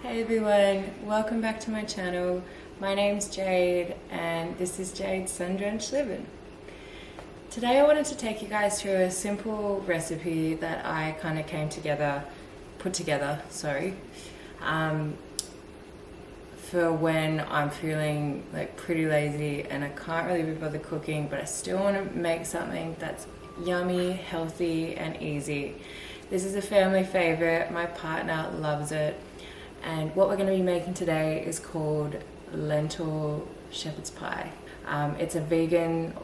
Hey everyone, welcome back to my channel. My name's Jade and this is Jade's Sun-Drenched Living. Today I wanted to take you guys through a simple recipe that I kind of put together, for when I'm feeling like pretty lazy and I can't really be bothered cooking, but I still want to make something that's yummy, healthy and easy. This is a family favorite, my partner loves it. And what we're going to be making today is called lentil shepherd's pie. It's a vegan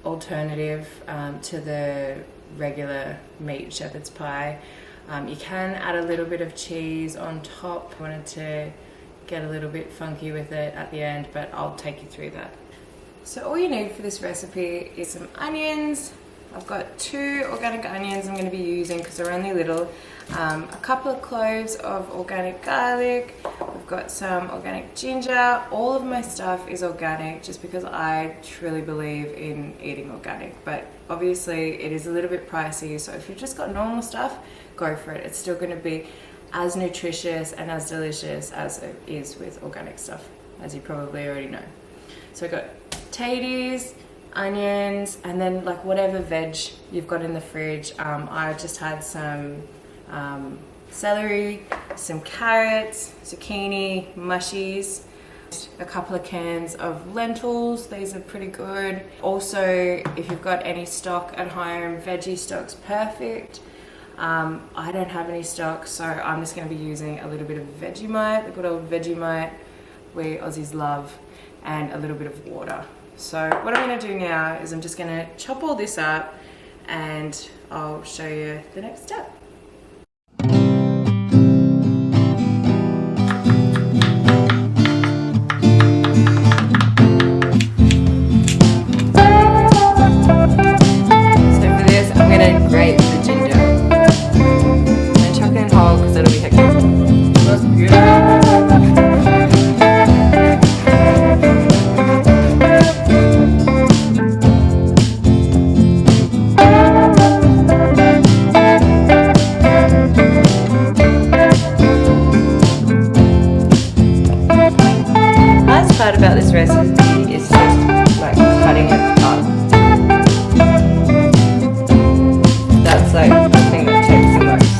alternative to the regular meat shepherd's pie. You can add a little bit of cheese on top. I wanted to get a little bit funky with it at the end, but I'll take you through that. So all you need for this recipe is some onions. I've got 2 organic onions I'm going to be using because they're only little. A couple of cloves of organic garlic. We've got some organic ginger. All of my stuff is organic just because I truly believe in eating organic. But obviously it is a little bit pricey, so if you've just got normal stuff, go for it. It's still going to be as nutritious and as delicious as it is with organic stuff, as you probably already know. So I've got taters, onions, and then like whatever veg you've got in the fridge. I just had some celery, some carrots, zucchini, mushies, a couple of cans of lentils. These are pretty good. Also, if you've got any stock at home, veggie stock's perfect. I don't have any stock, so I'm just going to be using a little bit of Vegemite, the good old Vegemite we Aussies love, and a little bit of water. So what I'm going to do now is I'm just going to chop all this up and I'll show you the next step. So for this I'm going to grate the ginger. I'm going to chuck it in whole because it'll be hectic. It smells beautiful. About this recipe is just like cutting it up. That's like the thing that takes the most.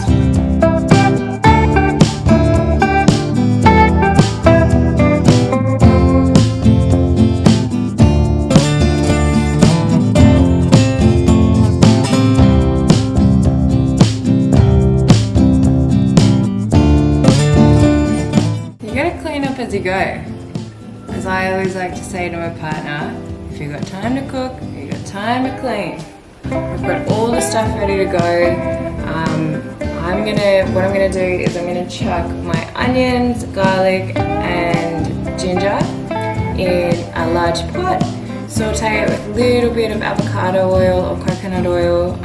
You gotta clean up as you go. As I always like to say to my partner, if you've got time to cook, you've got time to clean. I've got all the stuff ready to go. What I'm gonna do is I'm gonna chuck my onions, garlic, and ginger in a large pot. Saute it with a little bit of avocado oil or coconut oil,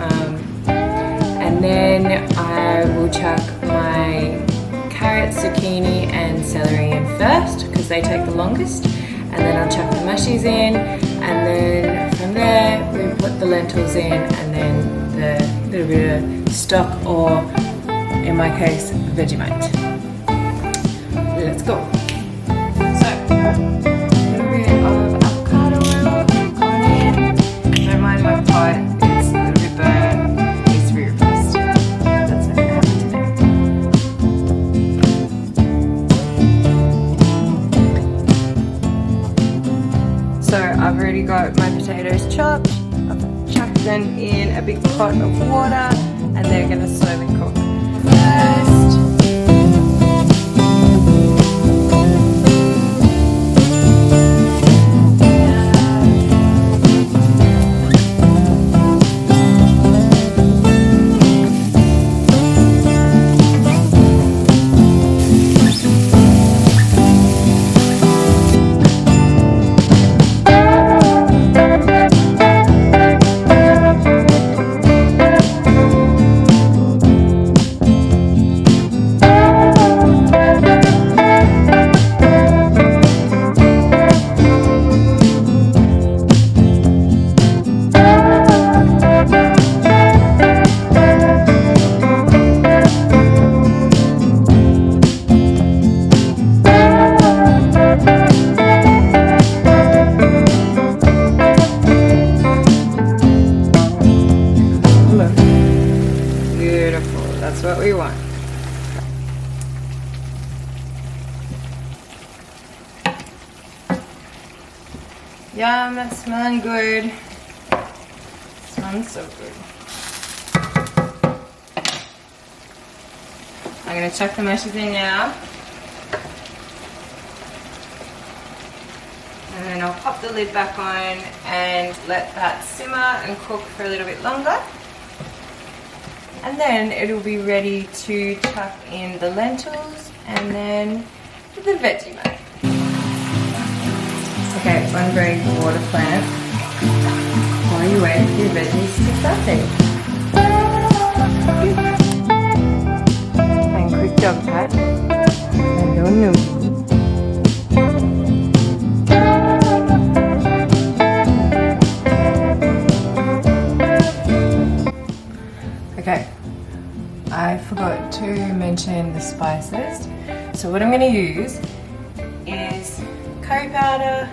and then I will chuck my carrots, zucchini and celery in first because they take the longest, and then I'll chuck the mushies in, and then from there we put the lentils in, and then the little bit of stock, or in my case Vegemite. Let's go. So a little bit of avocado oil gone in. Don't mind my pot, it's a little bit burnt, it needs to be replaced. That's not going to happen today. So I've already got my potatoes chopped. I've chucked them in a big pot of water and they're going to slowly cook. First, Yum, that's smelling good. Smelling so good. I'm gonna chuck the mushies in now. And then I'll pop the lid back on and let that simmer and cook for a little bit longer. And then it'll be ready to chuck in the lentils and then the Vegemite. Okay, one very water plant while you wait for your veggies to saute. And quick dog pat. Hello, no. Okay, I forgot to mention the spices. So what I'm going to use is curry powder,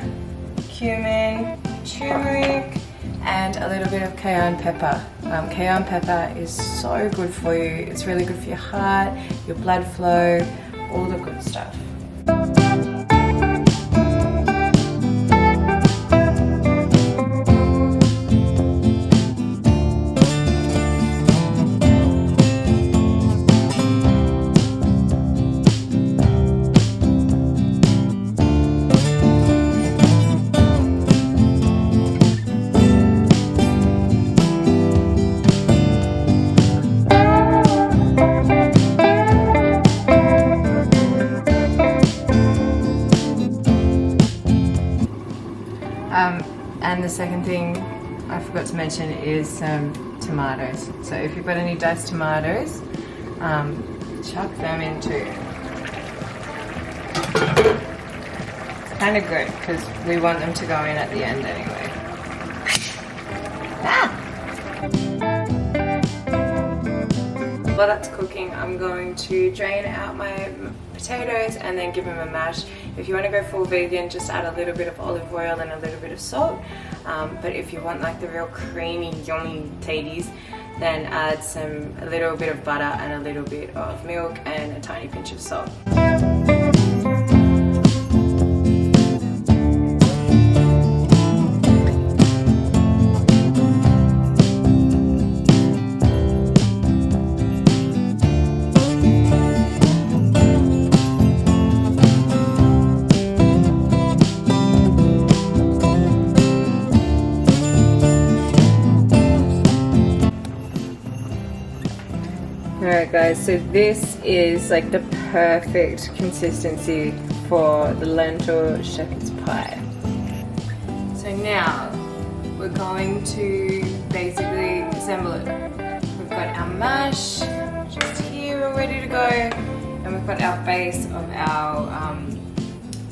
cumin, turmeric, and a little bit of cayenne pepper. Cayenne pepper is so good for you. It's really good for your heart, your blood flow, all the good stuff. And the second thing I forgot to mention is some tomatoes. So if you've got any diced tomatoes, chuck them in too. It's kind of good because we want them to go in at the end anyway. While that's cooking, I'm going to drain out my potatoes and then give them a mash. If you want to go full vegan, just add a little bit of olive oil and a little bit of salt. But if you want like the real creamy, yummy taties, then add a little bit of butter and a little bit of milk and a tiny pinch of salt. Alright guys, so this is like the perfect consistency for the lentil shepherd's pie. So now we're going to basically assemble it. We've got our mash just here all ready to go, and we've got our base of our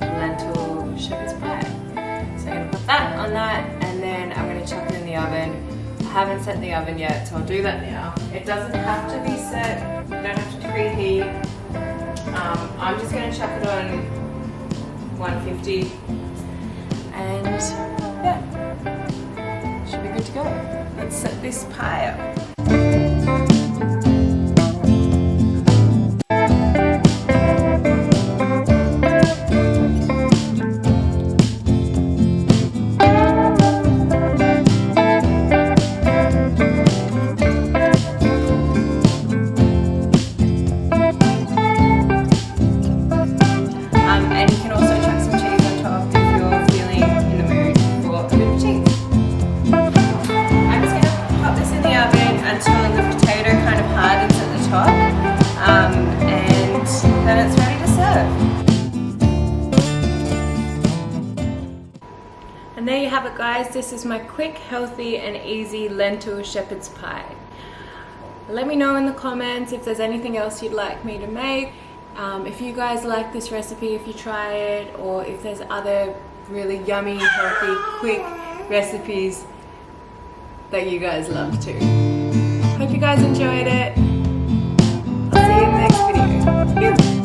lentil shepherd's pie. So I'm going to put that on that, and then I'm going to chuck it in the oven. I haven't set the oven yet, so I'll do that now. It doesn't have to be set, you don't have to preheat. I'm just going to chuck it on 150 and yeah, should be good to go. Let's set this pie up. And there you have it guys, this is my quick, healthy and easy lentil shepherd's pie. Let me know in the comments if there's anything else you'd like me to make. If you guys like this recipe, if you try it, or if there's other really yummy, healthy, quick recipes that you guys love too. Hope you guys enjoyed it. I'll see you in the next video.